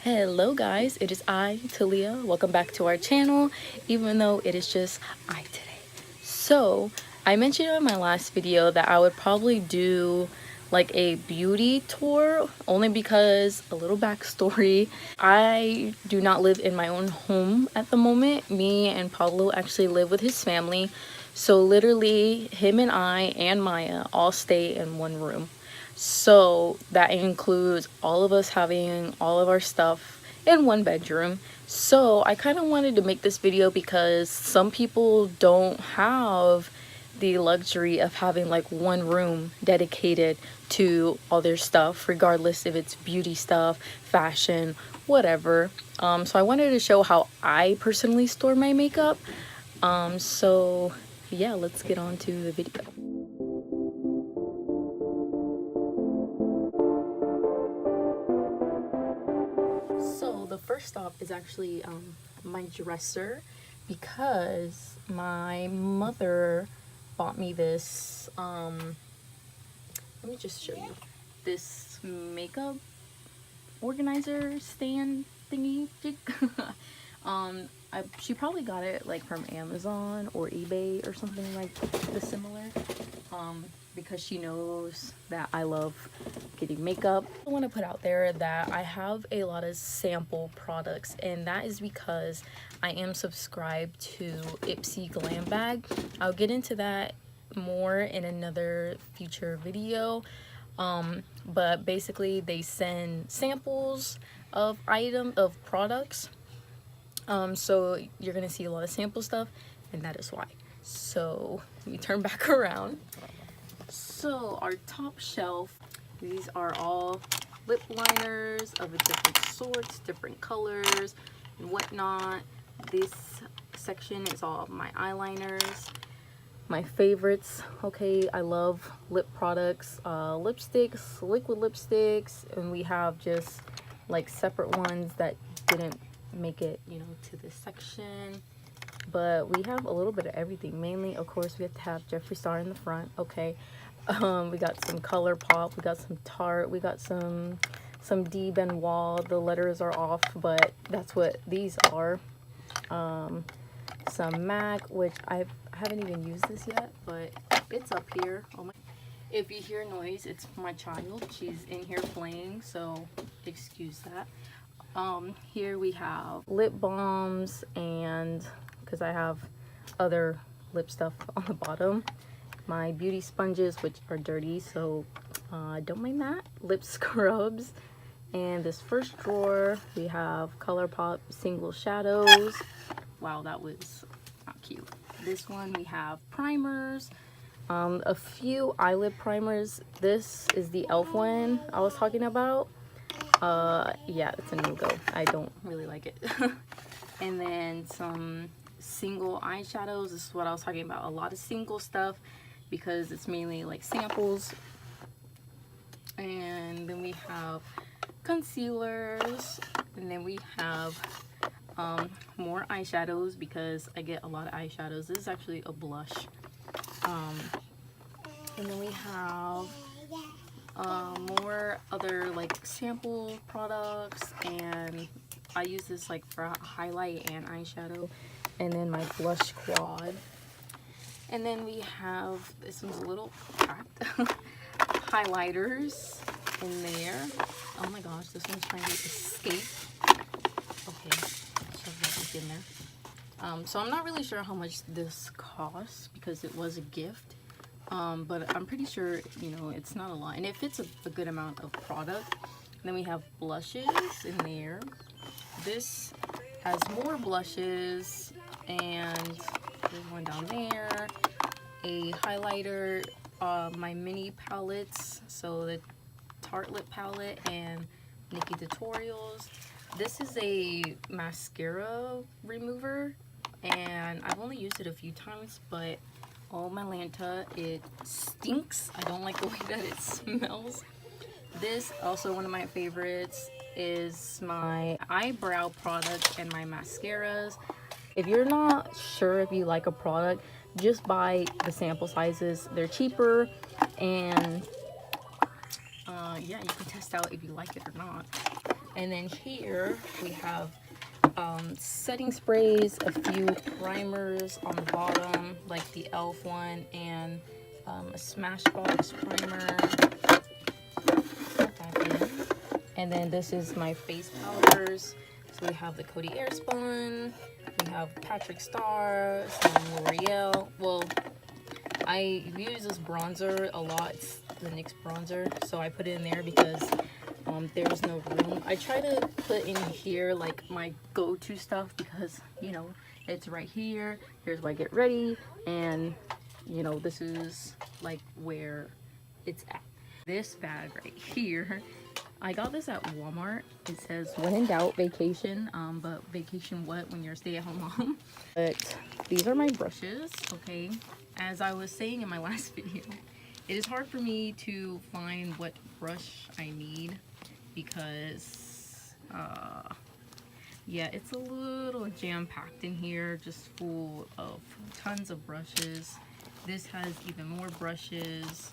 Hello guys, it is I, Talia. Welcome back to our channel, even though it is just I today. So, I mentioned in my last video that I would probably do like a beauty tour, only because, a little backstory, I do not live in my own home at the moment. Me and Pablo actually live with his family. So literally, him and I and Maya all stay in one room. So that includes all of us having all of our stuff in one bedroom. So I kind of wanted to make this video because some people don't have the luxury of having like one room dedicated to all their stuff, regardless if it's beauty stuff, fashion, whatever. So I wanted to show how I personally store my makeup. So yeah, let's get on to the video. So the first stop is actually my dresser, because my mother bought me this let me just show you this makeup organizer stand thingy jig. She probably got it like from Amazon or eBay or something like this similar, because she knows that I love getting makeup. I want to put out there that I have a lot of sample products, and that is because I am subscribed to Ipsy Glam Bag. I'll get into that more in another future video. But basically they send samples of products. So you're gonna see a lot of sample stuff, and that is why. So let me turn back around. So our top shelf, these are all lip liners of a different sorts, different colors and whatnot. This section is all my eyeliners, my favorites. Okay, I love lip products, lipsticks, liquid lipsticks, and we have just like separate ones that didn't make it, you know, to this section. But we have a little bit of everything. Mainly, of course, we have to have Jeffree Star in the front. Okay, we got some ColourPop, we got some Tarte, we got some D Benoit. The letters are off, but that's what these are. Some MAC, which I haven't even used this yet, but it's up here. Oh my! If you hear noise, it's my child. She's in here playing, so excuse that. Here we have lip balms, and because I have other lip stuff on the bottom, my beauty sponges, which are dirty, so don't mind that. Lip scrubs, and this first drawer we have ColourPop single shadows. Wow, that was not cute. This one we have primers, a few eyelid primers. This is the e.l.f. one I was talking about. Yeah, it's a no-go. I don't really like it. And then some single eyeshadows. This is what I was talking about, a lot of single stuff, because it's mainly like samples. And then we have concealers, and then we have more eyeshadows, because I get a lot of eyeshadows. This is actually a blush. And then we have more other like sample products, and I use this like for highlight and eyeshadow. And then my blush quad. And then we have, this one's a little packed, highlighters in there. Oh my gosh, this one's trying to escape. Okay, shove that back in there. So I'm not really sure how much this costs, because it was a gift. But I'm pretty sure, you know, it's not a lot, and it fits a good amount of product. And then we have blushes in there. This has more blushes, and there's one down there. A highlighter, my mini palettes, so the Tarte lip palette and Nikki Tutorials. This is a mascara remover, and I've only used it a few times, but oh my Lanta, it stinks. I don't like the way that it smells. This, also one of my favorites, is my eyebrow product and my mascaras. If you're not sure if you like a product, just buy the sample sizes. They're cheaper, and yeah, you can test out if you like it or not. And then here we have setting sprays, a few primers on the bottom, like the e.l.f. one, and a Smashbox primer. Put that in. And then this is my face powders. So we have the Coty Airspun, we have Patrick Star, some L'Oreal. Well, I use this bronzer a lot. It's the NYX bronzer, so I put it in there because there's no room. I try to put in here like my go-to stuff because, you know, it's right here. Here's where I get ready, and you know, this is like where it's at. This bag right here, I got this at Walmart. It says when in doubt, vacation. But vacation what when you're a stay-at-home mom? But these are my brushes, okay? As I was saying in my last video, it is hard for me to find what brush I need because, yeah, it's a little jam-packed in here, just full of tons of brushes. This has even more brushes.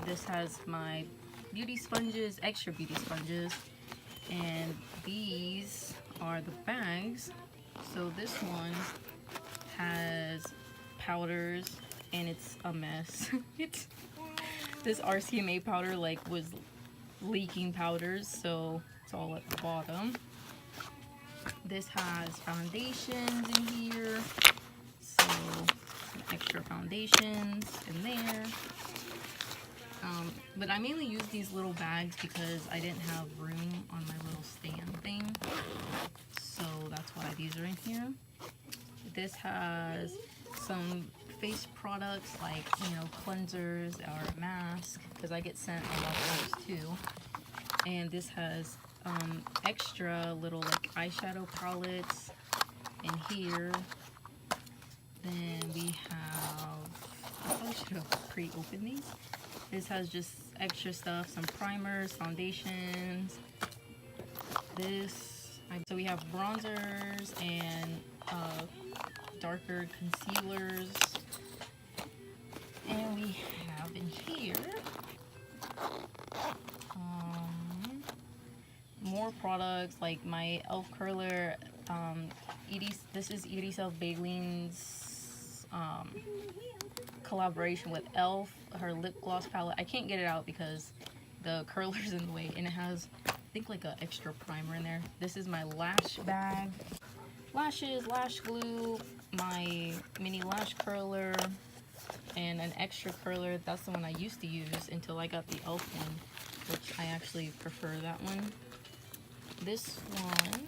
This has my beauty sponges, extra beauty sponges, and these are the bags. So this one has powders and it's a mess. This RCMA powder like was leaking powders, so it's all at the bottom. This has foundations in here, so some extra foundations in there. But I mainly use these little bags because I didn't have room on my little stand thing, so that's why these are in here. This has some face products like, you know, cleansers or masks, because I get sent a lot of those too. And this has extra little like eyeshadow palettes in here. Then we have, I probably should have pre-opened these. This has just extra stuff, some primers, foundations. So we have bronzers and darker concealers. And we have in here more products like my e.l.f. curler. This is Edie Self Baileen's collaboration with e.l.f. her lip gloss palette. I can't get it out because the curler's in the way, and it has, I think, like an extra primer in there. This is my lash bag. Lashes, lash glue, my mini lash curler, and an extra curler. That's the one I used to use until I got the e.l.f. one, which I actually prefer that one. This one,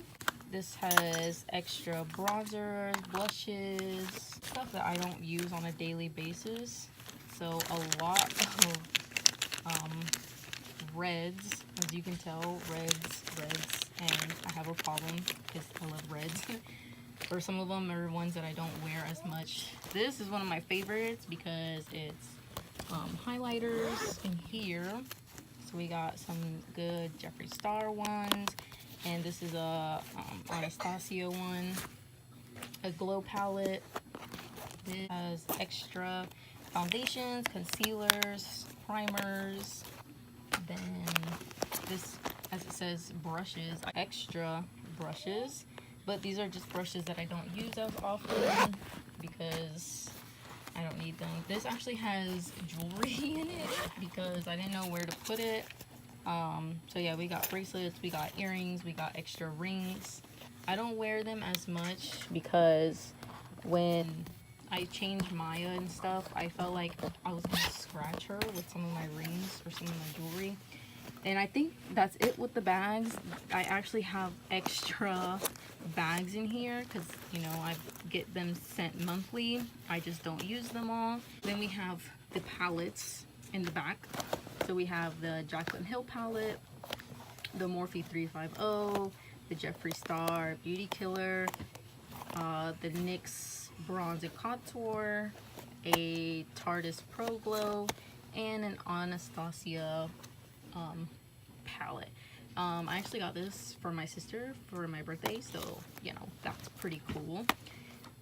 this has extra bronzers, blushes, stuff that I don't use on a daily basis. So a lot of reds, as you can tell, reds, and I have a problem because I love reds. Or some of them are ones that I don't wear as much. This is one of my favorites because it's highlighters in here. So we got some good Jeffree Star ones, and this is a Anastasia one, a glow palette. This has extra foundations, concealers, primers. Then this, as it says, brushes, extra brushes, but these are just brushes that I don't use as often because I don't need them. This actually has jewelry in it because I didn't know where to put it. So yeah, we got bracelets, we got earrings, we got extra rings. I don't wear them as much because when I changed Maya and stuff, I felt like I was gonna scratch her with some of my rings or some of my jewelry. And I think that's it with the bags. I actually have extra bags in here because, you know, I get them sent monthly. I just don't use them all. Then we have the palettes in the back. So we have the Jaclyn Hill palette, the Morphe 350, the Jeffree Star Beauty Killer, the NYX Bronze and Contour, a Tarteist Pro Glow, and an Anastasia palette. I actually got this for my sister for my birthday, so you know, that's pretty cool.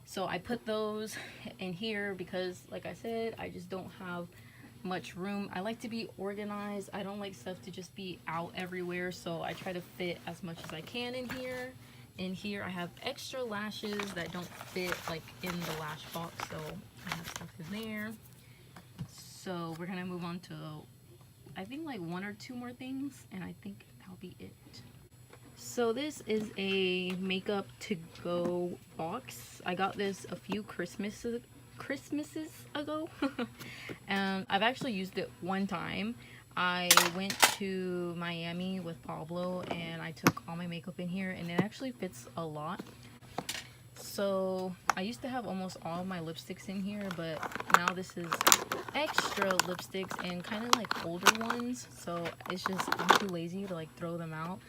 So I put those in here because, like I said, I just don't have much room. I like to be organized. I don't like stuff to just be out everywhere, so I try to fit as much as I can in here. In here I have extra lashes that don't fit like in the lash box, so I have stuff in there. So we're gonna move on to, I think, like 1 or 2 more things, and I think that'll be it. So this is a makeup to go box. I got this a few Christmases ago. And I've actually used it one time. I went to Miami with Pablo and I took all my makeup in here, and it actually fits a lot. So I used to have almost all of my lipsticks in here, but now this is extra lipsticks and kind of like older ones, so it's just, I'm too lazy to like throw them out.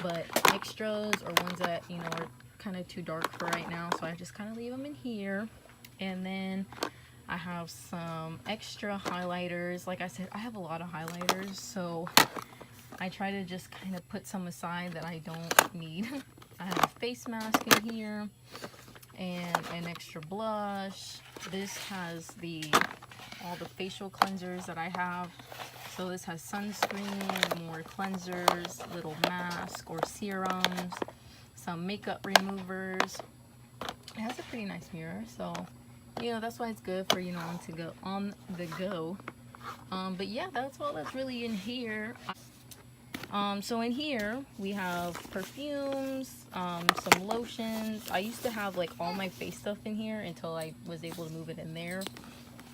But extras or ones that, you know, are kind of too dark for right now, so I just kind of leave them in here. And then I have some extra highlighters. Like I said, I have a lot of highlighters, so I try to just kind of put some aside that I don't need. I have a face mask in here and an extra blush. This has all the facial cleansers that I have. So this has sunscreen, more cleansers, little mask or serums, some makeup removers. It has a pretty nice mirror, so you know that's why it's good for, you know, on the go. But yeah, that's all that's really in here. So in here we have perfumes, some lotions. I used to have like all my face stuff in here until I was able to move it in there.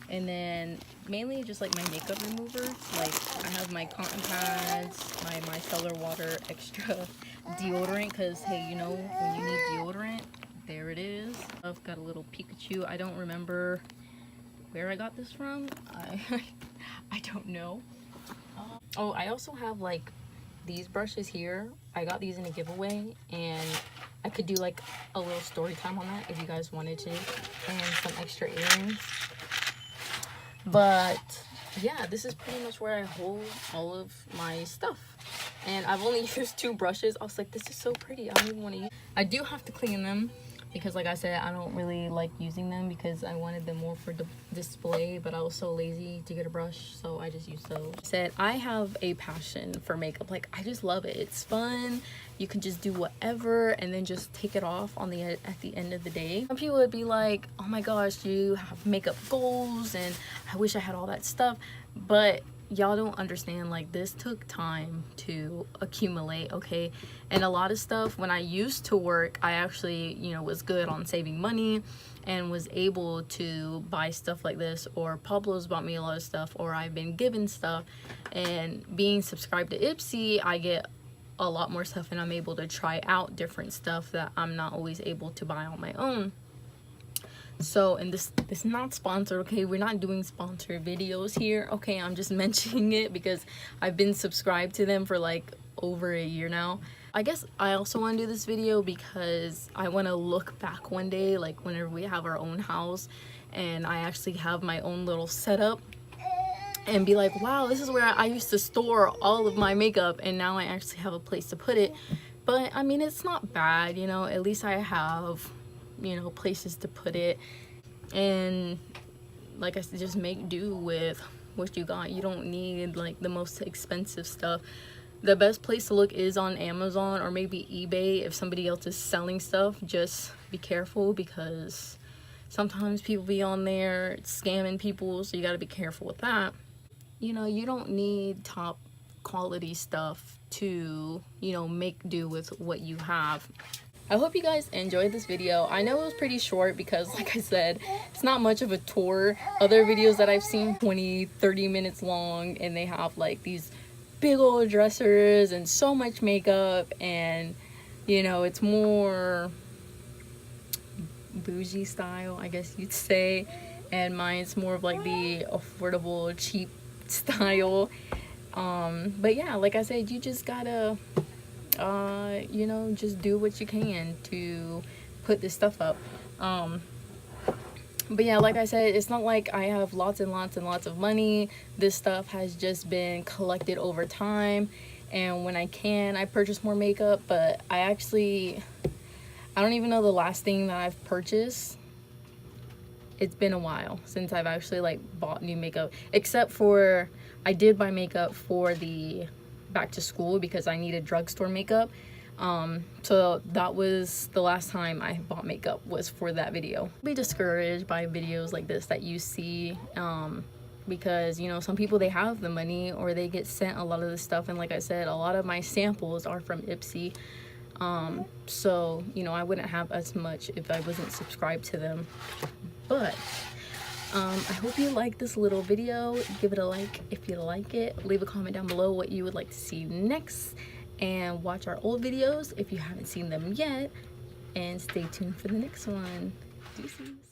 And then mainly just like my makeup remover. Like I have my cotton pads, my micellar water extra deodorant, because hey, you know, when you need deodorant, there it is. I've got a little Pikachu. I don't remember where I got this from. I don't know. Oh, I also have like these brushes here. I got these in a giveaway, and I could do like a little story time on that if you guys wanted to, and some extra earrings. But yeah, this is pretty much where I hold all of my stuff, and I've only used 2 brushes. I was like, this is so pretty, I don't even want to use. I do have to clean them because, like I said, I don't really like using them because I wanted them more for display, but I was so lazy to get a brush, so I just used those. I have a passion for makeup. Like, I just love it. It's fun. You can just do whatever and then just take it off at the end of the day. Some people would be like, oh my gosh, you have makeup goals and I wish I had all that stuff, but y'all don't understand, like, this took time to accumulate, okay? And a lot of stuff, when I used to work, I actually, you know, was good on saving money and was able to buy stuff like this, or Pablo's bought me a lot of stuff, or I've been given stuff. And being subscribed to Ipsy, I get a lot more stuff, and I'm able to try out different stuff that I'm not always able to buy on my own. So, and this is not sponsored, okay? We're not doing sponsored videos here, okay? I'm just mentioning it because I've been subscribed to them for like over a year now. I guess I also want to do this video because I want to look back one day, like whenever we have our own house and I actually have my own little setup, and be like, wow, this is where I used to store all of my makeup, and now I actually have a place to put it. But I mean, it's not bad, you know, at least I have, you know, places to put it. And like I said, just make do with what you got. You don't need like the most expensive stuff. The best place to look is on Amazon or maybe eBay. If somebody else is selling stuff, just be careful because sometimes people be on there scamming people, so you got to be careful with that. You know, you don't need top quality stuff to, you know, make do with what you have. I hope you guys enjoyed this video. I know it was pretty short because, like I said, it's not much of a tour. Other videos that I've seen 20-30 minutes long, and they have like these big old dressers and so much makeup, and you know, it's more bougie style, I guess you'd say, and mine's more of like the affordable, cheap style. But yeah, like I said, you just gotta you know, just do what you can to put this stuff up. But yeah, like I said, it's not like I have lots and lots and lots of money. This stuff has just been collected over time, and when I can, I purchase more makeup. But I don't even know the last thing that I've purchased. it's been a while since I've actually like bought new makeup, except for I did buy makeup for the back to school because I needed drugstore makeup. So that was the last time I bought makeup, was for that video. Be discouraged by videos like this that you see, because you know, some people, they have the money or they get sent a lot of the stuff, and like I said, a lot of my samples are from Ipsy. So you know, I wouldn't have as much if I wasn't subscribed to them. But I hope you like this little video. Give it a like if you like it. Leave a comment down below what you would like to see next, and watch our old videos if you haven't seen them yet, and stay tuned for the next one. Deuces.